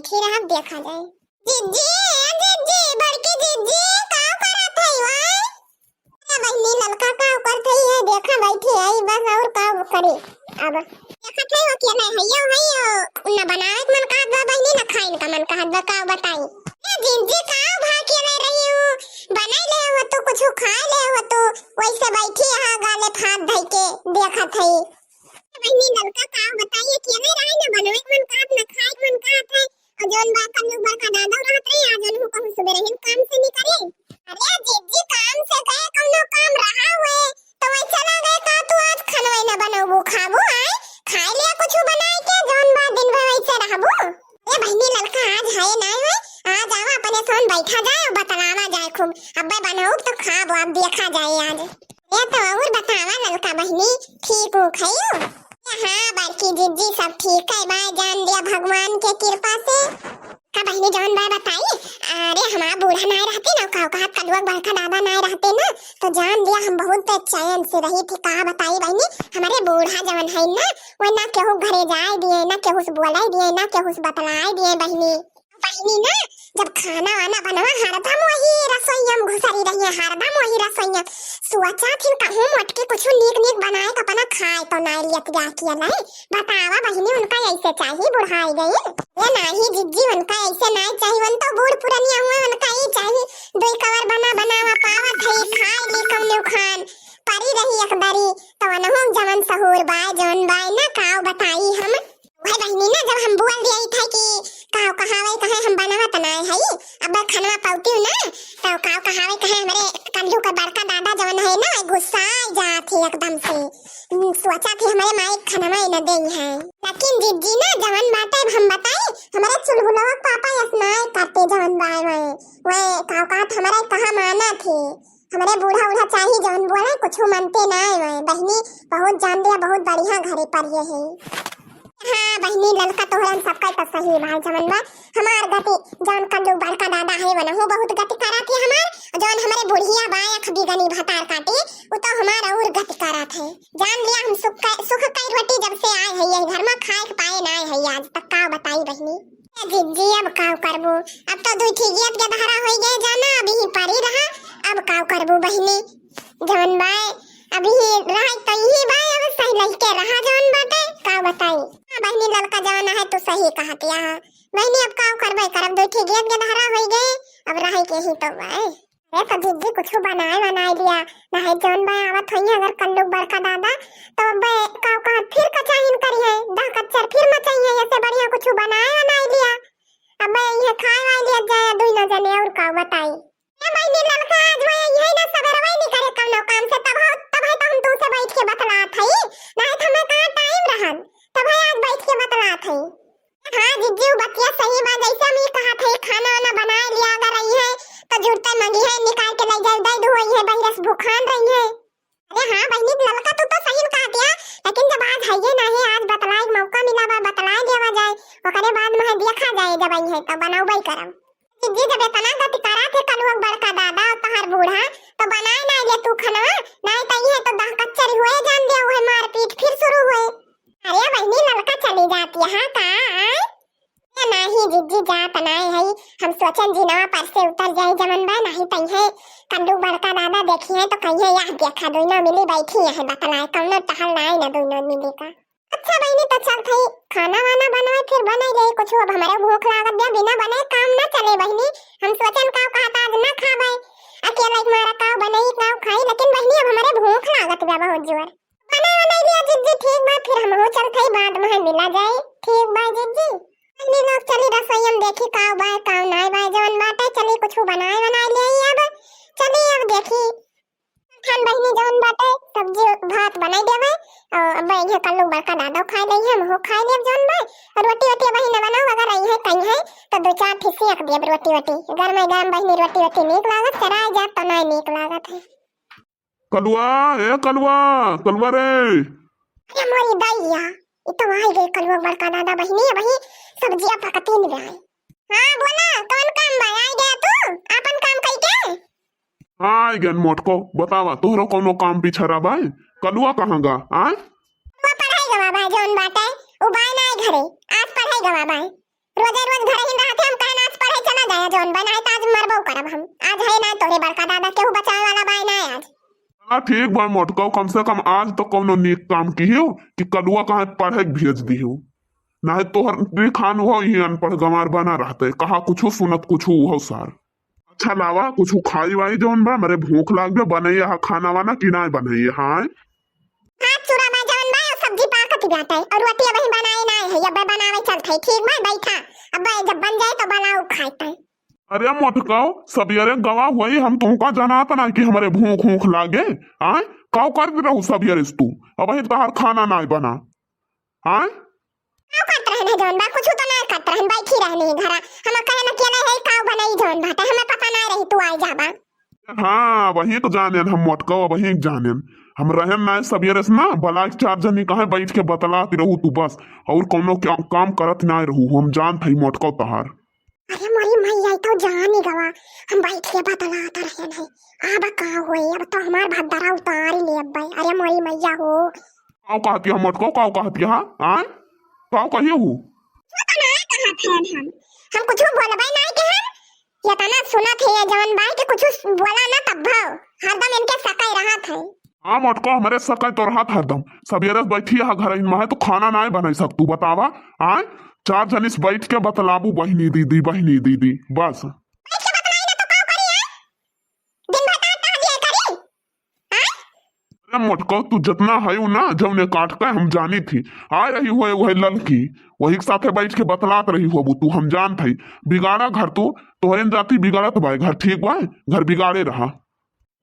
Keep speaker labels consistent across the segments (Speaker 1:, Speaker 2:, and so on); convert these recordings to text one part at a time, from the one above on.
Speaker 1: बैठी रहा देखा जाए। जिज्जी जिज्जी बड़की जिज्जी का करत है वाई? अरे बहनी ललका का करत है देखा बैठी है बस और का करे अब देखत है वो क्या नहीं है न बनावे मन का बा बहनी न खाइन का मन का बा का बताई। ए जिज्जी का भा के ले रही हूं बनाई ले हो तो कुछ खा ले हो तो वैसे बैठी है गाले फात धई के देखत है। बहनी ललका का बताइए कि नहीं रही न बनावे मन का न खाए मन का है और जोन बा कल ऊपर का दादा रहत है आज उनको कहूं सुबह रहीन काम से नहीं करे। अरे जिज्जी काम से गए कौनो काम रहा हुए तो वैसे ना गए का तू आज खाना न बनाबू खाबू आए खाए ले कुछ बनाए के जोन बा दिन भर वैसे रहबू। ए बहनी ललका आज है ना है आज आवा अपने सोन बैठा जाए बतलावा जाए खूब अब्बे बनाओ तो खाबो अब देखा जाए आज। ये तो और बतावा ललका बहनी ठीक हो खइयो? हाँ बड़की जिज्जी सब ठीक है भाई जान दिया भगवान के कृपा से। का बहनी जान भाई बताई अरे हमारा बूढ़ा नहीं रहते ना का कलुआ बड़का दादा नहीं रहते ना तो जान दिया हम बहुत चैन से रही थी। का बताई बहनी हमारे बूढ़ा जवन है ना वो ना केहू घरे जाए दिए ना केहू से बोलाई दिए ना केहू से बतलाए दिए। बहनी बहनी ना जब खाना वाना बनवा हरदम वही रसोईया में घुसरी रही है हरदम वही रसोईया सोचा फिर कहूं मटके कुछ नीक नीक बनाए का अपना खाए तो नहीं लियत जा किया नहीं बतावा बहनी उनका ऐसे चाहिए बुढ़ाई गई ये नहीं जिज्जी उनका ऐसे नहीं चाहिए उन तो बूढ़ पुरानिया हुए उनका ही चाहिए दो कवर बना बनावा पावत है खाए ली कमनो खान परी रही अकबरी तो अनहु जवन सहूर बाय जवन बाय ना काव बताई हम भाई बहनी ना जब हम बोल दिए थे कि काव कहावे कहे हम बनावा तनाए है अब खाना पाउती ना तो काव कहावे कहे हमारे कल्लू का बड़का दादा जवन है ना गुस्सा जाती एकदम से सोचा थी हमारे माई खाना में न दे है लेकिन जिज्जी ना जवन बाटे हम बताई हमारे चुलबुलवा पापा यसनाए करते जवन बाय में वे काव का हमारे कहा माना थे हमारे बूढ़ा बूढ़ा चाहिए जवन बोले कुछ मनते ना है बहनी बहुत जान दिया बहुत बढ़िया घरे पर ये है। हाँ बहनी ललका तोहरन सबका तो सही भाई जवन बा हमार गति जवन कल्लू बड़का दादा है वनहु बहुत गति करा थे हमार जवन हमारे बुढ़िया बाया खबी गनी भतार काटे वो तो हमार और गति करा थे जान लिया हम सुख का रोटी जब से आए है घर में खाए पाए ना है आज तक का बताई बहनी। जिज्जी अब काव करबू अब तो दुई ठीगियत के दहरा हो गए जाना अभी ही परी रहा अब काव करबू बहनी जवन बाय अभी रहा तो यही बाय अब सही लहके रहा जवन बाटे का बताई। बहनी ललका जवाना है तो सही कहती है बहनी अब काव करबे करब दो ठीगियत के दहरा हो गए अब रहे के ही तो भाई ए तो जिज्जी कुछ बनाए लिया ना है जवन बाय आवत होई अगर कल्लू बड़का दादा तो बे काव का फिर कचाहिन करी है दा कच्चर फिर मचाई है ऐसे बढ़िया कुछ बनाए लिया अब ये खाए वाई लिया जाए दुई न जाने और काव बताई। ए बहनी ललका आज वो यही ना सवेरे वही नहीं करे कौनो काम से तब है तो हम तुमसे बैठ के बतलात हई नहीं तो हमें कहां टाइम रहन तब है आज बैठ के बतलात हई। हां जिज्जी बतिया सही बात जैसे हम कहा थे खाना वाना बना लिया अगर रही है तो झूठे मंगी है निकाल के ले जाए दे हुई है बहिरस भूखान रही है। अरे हां बहनी ललका तू तो सही कहा दिया लेकिन जब आज है ये नहीं आज बतलाए मौका मिला बा बतलाए देवा जाए ओकरे बाद में देखा जाए जब आई है तो बनाऊबई करम। जिज्जी जब इतना गति करा थे कलुआ बड़का दादा और तहार बूढ़ा तो बनाए ना ले तू खाना नहीं तो ये तो दाह कच्चर हुए जान दिया हुए मारपीट फिर शुरू हुए। अरे बहनी ललका चली जाती है का नहीं जिज्जी जात नहीं है हम सोचन जिनवा पर से उतर जाए जमन बा नहीं तई है कल्लू बड़का दादा देखी है तो कहिए यह देखा दोनों मिली बैठी है बतलाए कौनो टहल नहीं ना दोनों मिली का। अच्छा बहनी तो चल थई खाना वाना बनाए फिर बनाई रही कुछ अब हमारे भूख लागत दिया बिना बनाए काम ना चले बहनी हम सोचन काव कहता आज ना खाबे अकेला एक मारा काव बनाई काव खाई लेकिन बहनी अब हमारे भूख लागत बा बहुत जोर बनाई लिया जिज्जी ठीक बा फिर हम हो चल थई बाद में मिला जाए ठीक बा जिज्जी। अन्नी लोग चली रसोई में देखी काव बाय काव नाय बाय जवन बाटे चली कुछ बनाए ले अब चली अब देखी खान बहनी जवन बाटे सब्जी भात बनाई देवे और अब ये कल्लू बड़का दादा खाए ले हम हो खाए ले जवन बाय और रोटी बहनी बनाओ अगर आई है कहीं है तो दो चार फिसी रख दिए रोटी घर में गरम बहनी रोटी नीक लागत चराए जात तो नहीं नीक लागत है।
Speaker 2: कलुआ ए कलुआ रे
Speaker 1: अरे मोरी दैया तो आई गई कलुआ बड़का दादा बहनी वही सब्जियां पकती नहीं रही। हां बोला कौन काम बा आई गया तू अपन काम कई के
Speaker 2: आई गन मोटको बतावा तोहरो कोनो काम पिछरा बाय कलुआ कहां गा आय
Speaker 1: वो पढ़ाई गवा भाई जोन बाटे उ बाय ना घरे आज पढ़ाई गवा भाई रोज घर ही
Speaker 2: हाँ ठीक बा मोटको, कम से कम आज तो कोनो नीक काम की हो कि कलुआ कहाँ पढ़े के भेज दी हो। ना तोहर खान हो ही अनपढ़ गंवार बना रहते, कहा कुछ सुनत कुछ हो सार। अच्छा लावा कुछ खाई वाई जौन बा, मेरे भूख लाग बनैया हा खाना वाना कि ना बनैया। हाँ
Speaker 1: हाथ चूरा बा जवन बा और सब्जी पाकत जाता है और रोटी अबही बनाए ना है, अब बनावे चलत है। ठीक बा बैठा, अब जब बन जाए तो बनाओ खाते हैं।
Speaker 2: अरे मोटकाओ सबियरे गवा हुई, हम तुमका जनात ना कि हमारे भूख भूख लागे। आय काव कर रहू सबियरे तू, अब ही तहार खाना ना बना। आय
Speaker 1: काव करत रहने जवन बा, कुछ तो ना करत रहन, बैठी रहने घरा। हम कहे ना के है काव बनाई जवन बा, त हमें पता ना रही तू आई जाबा।
Speaker 2: हाँ वही तो जाने हम मोटकाओ, वही जाने हम रहे ना सबियरे से ना भला चार जनी कहे बैठ के बतलाती रहू तू बस, और कोनो काम करत ना रहू। हम जानत हई मोटकाओ तहार।
Speaker 1: अरे मोरी मैया तो जान ही गवा, हम बैठ के बतलाता रहन है। अब का होई, अब तो हमार भद्दरा उतार ही ले अब भाई। अरे मोरी मैया हो
Speaker 2: काव कहती है मोटकाओ, काव कहती है। आय काव कहिए हूँ
Speaker 1: तो ना कहा थे हम कुछ बोलबे ना के हम ये तना सुनत है जवन भाई के कुछ बोला ना तब भाव हरदम इनके सकाई रहा थे।
Speaker 2: हाँ मोटको हमारे सकाई तो रहा था हरदम, सवेरे बैठी है घर में है तो खाना ना बना सकतू बतावा। आय चार जनिस बैठ के बतलाबू बहनी दीदी बस।
Speaker 1: बैठ के बतलाई ना तो का करी है, दिन भर ता दिए करी। हां
Speaker 2: अरे मोटको तू जितना है ना जौने काट के हम जानी थी, आ रही हुए वही लड़की वही के साथे बैठ के बतलात रही हो तू, हम जान थी। बिगाड़ा घर तो तोहरे जाती बिगाड़त भाई, घर ठीक बा घर बिगाड़े रहा।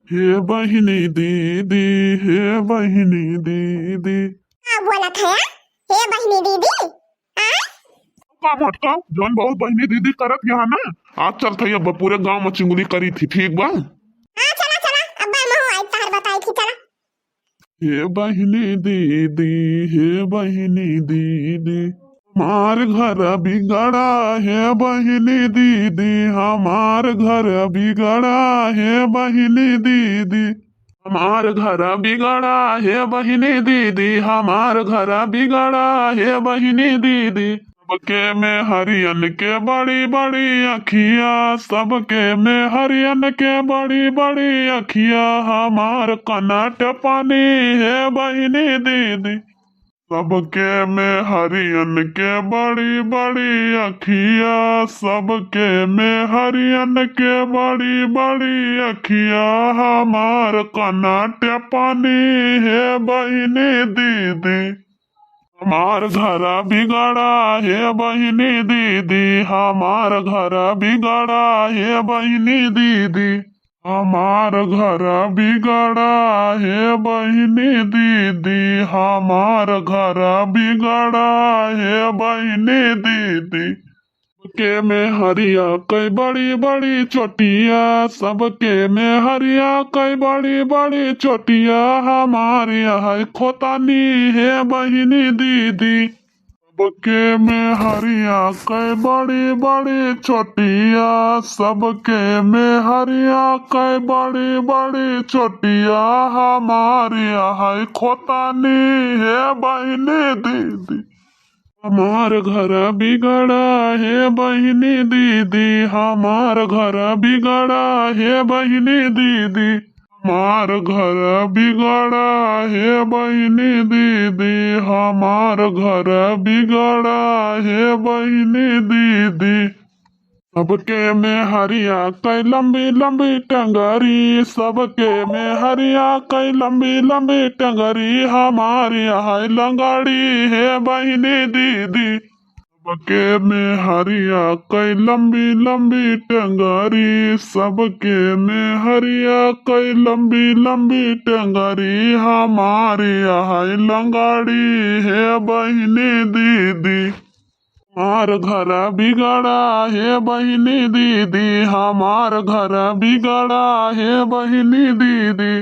Speaker 2: हे बहिनी दीदी, हे बहिनी दीदी
Speaker 1: का बोला था हे बहनी दीदी। हां
Speaker 2: का मोटका जौन बहुत बहनी दीदी करत यहाँ ना, आज चल थई अब पूरे गांव में चिंगुली करी थी। ठीक बा
Speaker 1: हां चला चला अब मैं आई तार बताई थी चला।
Speaker 2: हे बहिनी दीदी, हे बहिनी दीदी हमार घर बिगड़ा है बहिनी दीदी, हमार घर बिगड़ा है बहिनी दीदी, हमार घर बिगड़ा है बहिनी दीदी, हमार घर बिगड़ा है बहिनी दीदी। सबके में हरियन के बड़ी बड़ी अखिया, सबके में हरियन के बड़ी बड़ी अखिया, हमार कनाट पानी है बहिनी दीदी। सबके में हरियन के बड़ी बड़ी अखिया, सबके में हरियन के बड़ी बड़ी अखिया, हमार कनाट पानी है बहिनी दीदी। हमार घर बिगड़ा है बहिनी दीदी, हमार घर बिगड़ा है बहिनी दीदी, हमार घर बिगड़ा है बहिनी दीदी, हमार घर बिगड़ा है बहिनी दीदी। सबके में हरिया कई बड़ी बड़ी चोटिया, सबके में हरिया कई बड़ी बड़ी चोटिया, हमारे यहाँ खोतानी है बहिनी दीदी। सबके में हरिया कई बड़ी बड़ी चोटिया, सबके में हरिया कई बड़ी बड़ी चोटिया, हमारे यहाँ खोतानी है बहिनी दीदी। हमार घर बिगड़ा है बहिनी दीदी, हमार घर बिगड़ा है बहिनी दीदी, हमार घर बिगड़ा है बहिनी दीदी, हमार घर बिगड़ा है बहिनी दीदी। सबके में हरिया कई लंबी लंबी टंगरी, सबके में हरिया कई लंबी लंबी टंगरी, हमारी यहाँ लंगड़ी है बहिनी दीदी। सबके में हरिया कई लंबी लंबी टंगरी, सबके में हरिया कई लंबी लंबी टंगरी, हमारी यहाँ लंगड़ी है बहिनी दीदी। हमार घर बिगड़ा है बहिनी दीदी, हमार घर बिगड़ा है बहिनी दीदी,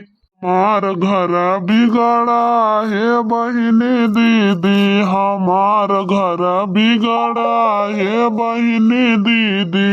Speaker 2: हमार घर बिगड़ा है बहिनी दीदी, हमार घर बिगड़ा है बहिनी दीदी।